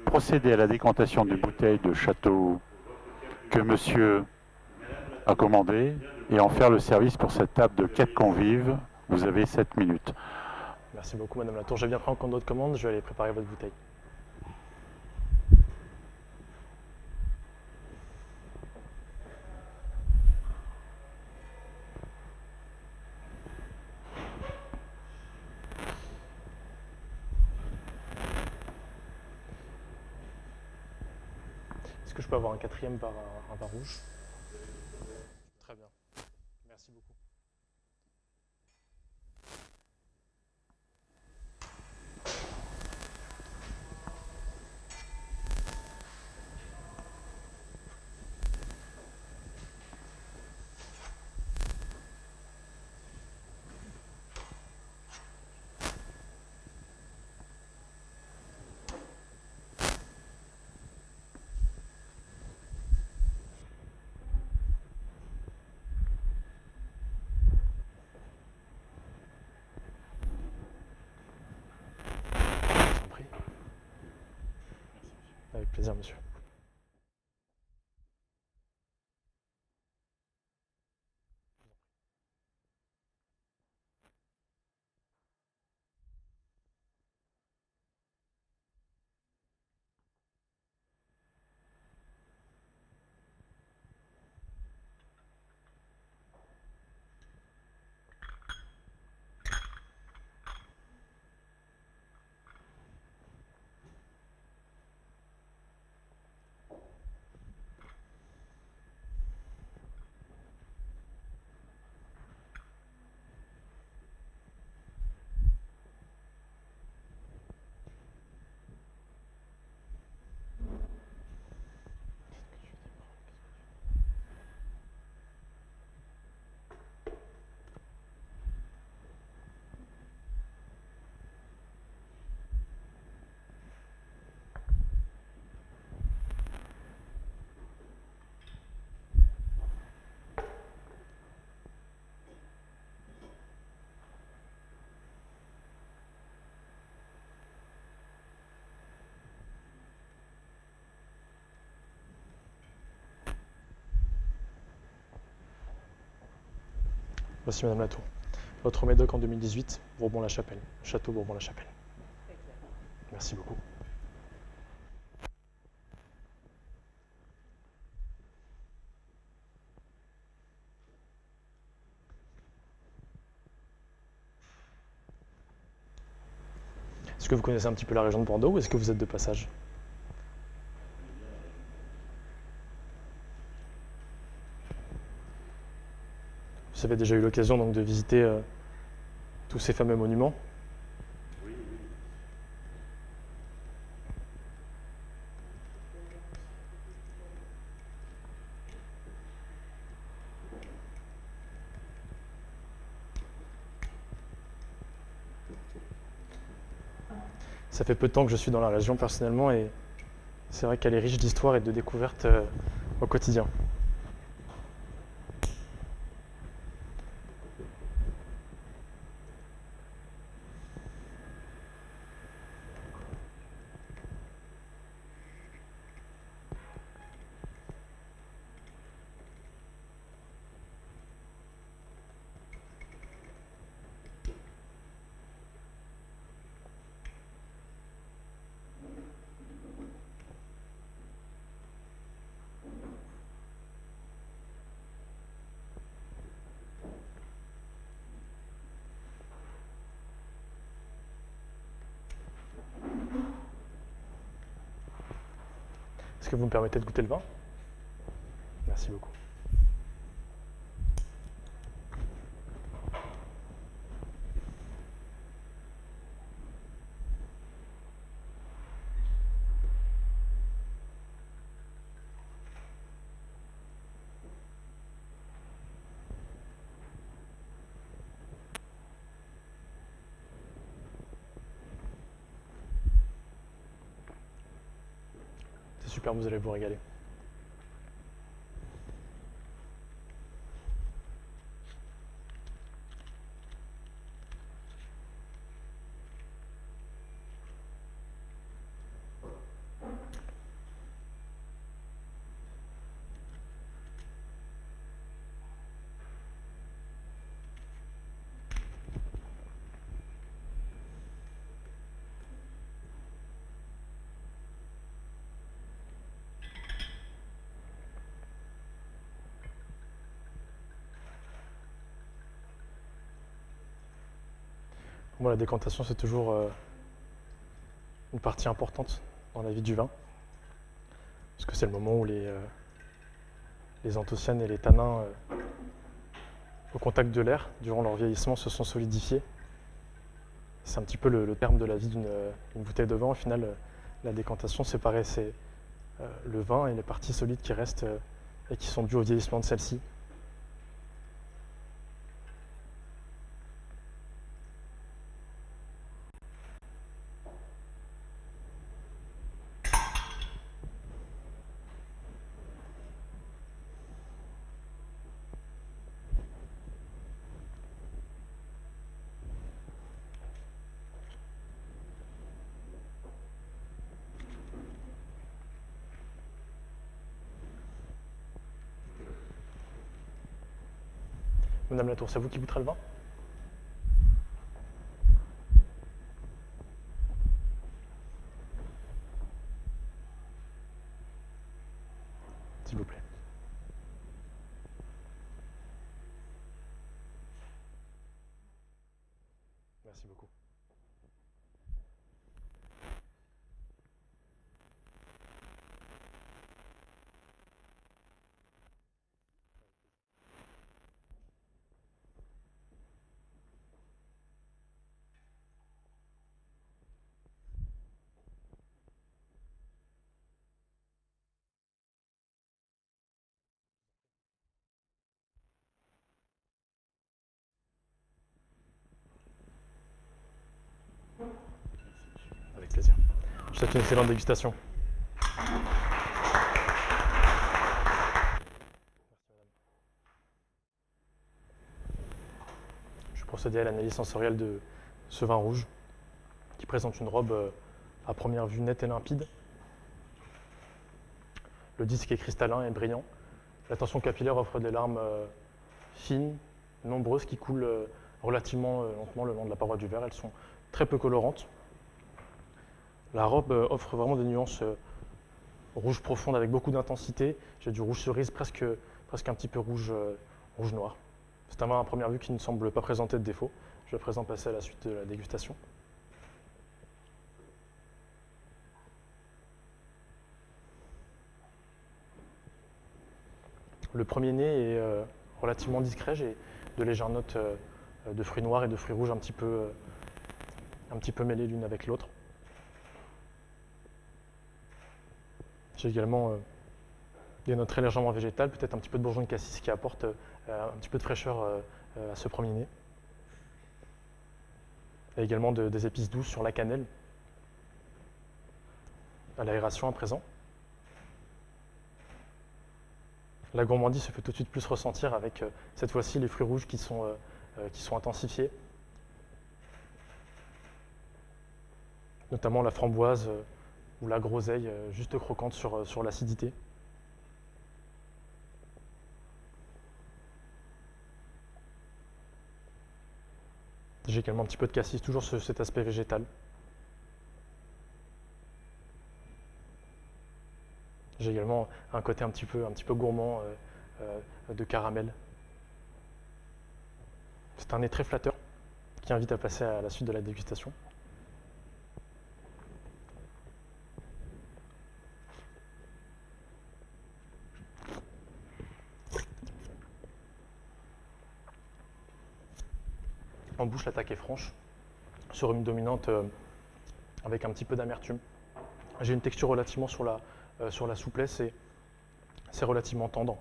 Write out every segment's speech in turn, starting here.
procéder à la décantation d'une bouteille de château que monsieur a commandée et en faire le service pour cette table de 4 convives. Vous avez 7 minutes. Merci beaucoup, Madame Latour. J'ai bien pris en compte votre commande. Je vais aller préparer votre bouteille. Est-ce que je peux avoir un quatrième par un vin rouge? Très bien. Merci beaucoup. Je vous en prie. Avec plaisir, monsieur. Voici Madame Latour. Votre médoc en 2018, Bourbon-la-Chapelle. Château Bourbon-la-Chapelle. Merci beaucoup. Est-ce que vous connaissez un petit peu la région de Bordeaux ou est-ce que vous êtes de passage? Vous avez déjà eu l'occasion donc de visiter tous ces fameux monuments? Ça fait peu de temps que je suis dans la région personnellement et c'est vrai qu'elle est riche d'histoire et de découvertes au quotidien. Est-ce que vous me permettez de goûter le vin? Merci beaucoup. C'est super, vous allez vous régaler. Moi, la décantation, c'est toujours une partie importante dans la vie du vin, parce que c'est le moment où les anthocyanes et les tanins, au contact de l'air, durant leur vieillissement, se sont solidifiés. C'est un petit peu le terme de la vie d'une bouteille de vin. Au final, la décantation, c'est pareil, c'est le vin et les parties solides qui restent et qui sont dues au vieillissement de celle-ci. Madame Latour, c'est vous qui goûterez le vin? S'il vous plaît. Merci beaucoup. Avec plaisir. Je vous souhaite une excellente dégustation. Je vais procéder à l'analyse sensorielle de ce vin rouge qui présente une robe à première vue nette et limpide. Le disque est cristallin et brillant. La tension capillaire offre des larmes fines, nombreuses, qui coulent relativement lentement le long de la paroi du verre. Elles sont très peu colorantes. La robe offre vraiment des nuances rouge profonde avec beaucoup d'intensité. J'ai du rouge cerise, presque un petit peu rouge noir. C'est un vin à première vue qui ne semble pas présenter de défaut. Je vais à présent passer à la suite de la dégustation. Le premier nez est relativement discret. J'ai de légères notes de fruits noirs et de fruits rouges un petit peu mêlés l'une avec l'autre. J'ai également des notes très légèrement végétales, peut-être un petit peu de bourgeon de cassis qui apporte un petit peu de fraîcheur à ce premier nez. Et également des épices douces sur la cannelle, à l'aération à présent. La gourmandise se fait tout de suite plus ressentir avec cette fois-ci les fruits rouges qui sont intensifiés, notamment la framboise ou la groseille juste croquante sur l'acidité. J'ai également un petit peu de cassis, toujours cet aspect végétal. J'ai également un côté un petit peu gourmand de caramel. C'est un nez très flatteur qui invite à passer à la suite de la dégustation. En bouche, l'attaque est franche, sur une dominante avec un petit peu d'amertume. J'ai une texture relativement sur la souplesse et c'est relativement tendre.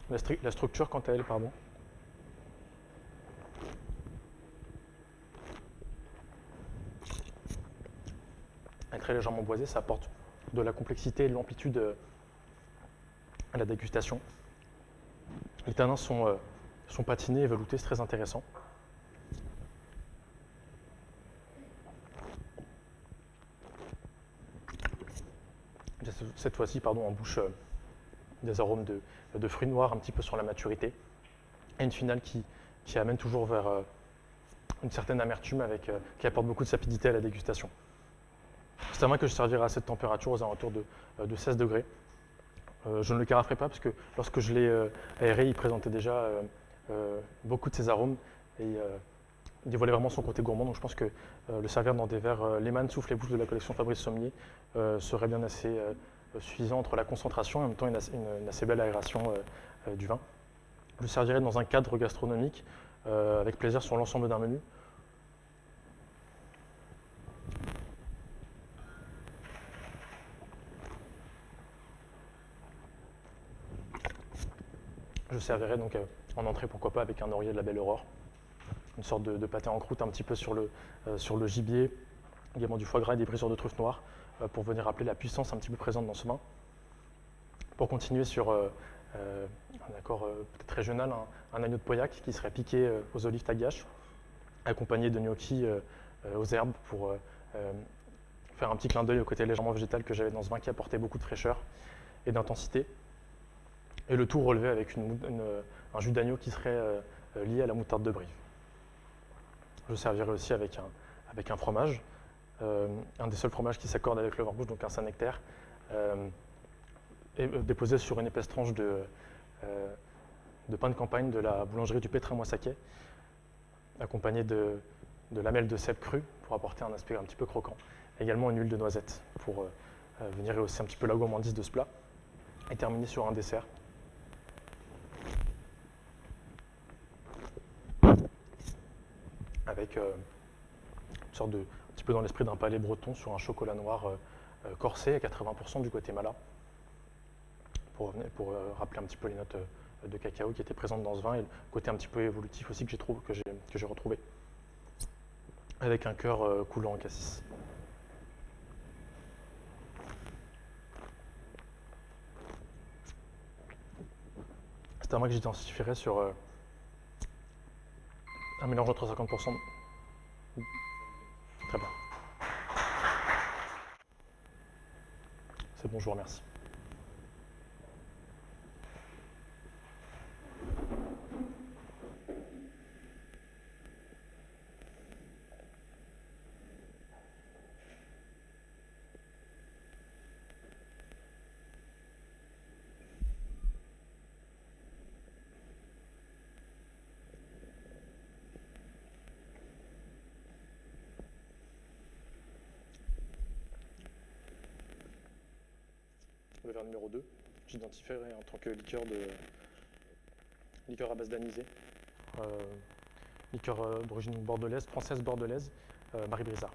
La structure, quant à elle, est très légèrement boisée, ça apporte de la complexité et de l'amplitude à la dégustation. Les tanins sont patinés et veloutés, c'est très intéressant. Cette fois-ci, en bouche, des arômes de fruits noirs un petit peu sur la maturité, et une finale qui amène toujours vers une certaine amertume qui apporte beaucoup de sapidité à la dégustation. C'est un vin que je servirai à cette température aux alentours de 16 degrés. Je ne le caraferai pas parce que lorsque je l'ai aéré, il présentait déjà beaucoup de ses arômes et dévoiler vraiment son côté gourmand. Donc je pense que le servir dans des verres Lehmann Souffle et Bouche de la collection Fabrice Sommier serait bien assez suffisant entre la concentration et en même temps une assez belle aération du vin. Je le servirai dans un cadre gastronomique avec plaisir sur l'ensemble d'un menu. Je servirai donc en entrée, pourquoi pas, avec un Laurier de la Belle Aurore. Une sorte de pâté en croûte un petit peu sur le gibier, également du foie gras et des brisures de truffes noires, pour venir rappeler la puissance un petit peu présente dans ce vin. Pour continuer sur un accord peut-être régional, un agneau de Pauillac qui serait piqué aux olives tagache, accompagné de gnocchis aux herbes pour faire un petit clin d'œil au côté légèrement végétal que j'avais dans ce vin qui apportait beaucoup de fraîcheur et d'intensité. Et le tout relevé avec un jus d'agneau qui serait lié à la moutarde de Brive. Je servirai aussi avec un fromage, un des seuls fromages qui s'accorde avec le vin rouge, donc un Saint-Nectaire, déposé sur une épaisse tranche de pain de campagne de la boulangerie du Pétrin-Moissaquet, accompagné de lamelles de cèpe cru pour apporter un aspect un petit peu croquant. Également une huile de noisette pour venir rehausser un petit peu la gourmandise de ce plat. Et terminer sur un dessert. Avec une sorte de, un petit peu dans l'esprit d'un palais breton sur un chocolat noir corsé à 80% du Guatemala, pour rappeler un petit peu les notes de cacao qui étaient présentes dans ce vin et le côté un petit peu évolutif aussi que j'ai retrouvé, avec un cœur coulant en cassis. C'est un vin que j'identifierais sur un mélange entre 50%. Très bien. C'est bon, je vous remercie. Le verre numéro 2, j'identifierai en tant que liqueur à base d'anisée, liqueur d'origine bordelaise, française bordelaise, Marie Brizard.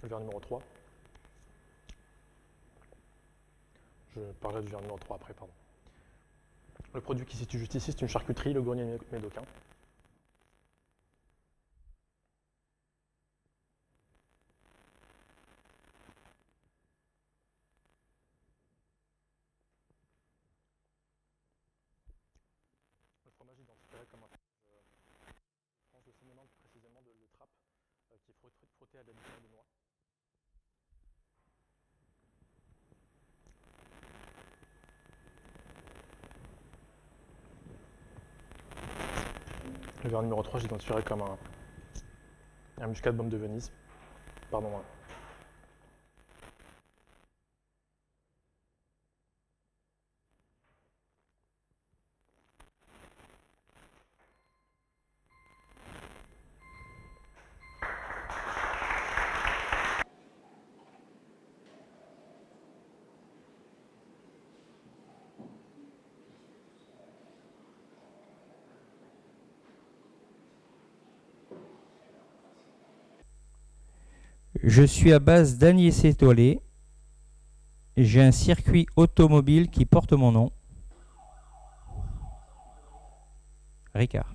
Le verre numéro 3. Je parlerai du verre numéro 3 après, pardon. Le produit qui se situe juste ici, c'est une charcuterie, le Gournier Médocain. Le fromage identifié comme un fromage de cinéma, précisément de Trappe, qui est frotté à la liqueur de noix. Le verre numéro 3, j'identifierai comme un muscat de baume de Venise. Pardon. Je suis à base d'Agnès étoilé. J'ai un circuit automobile qui porte mon nom. Ricard.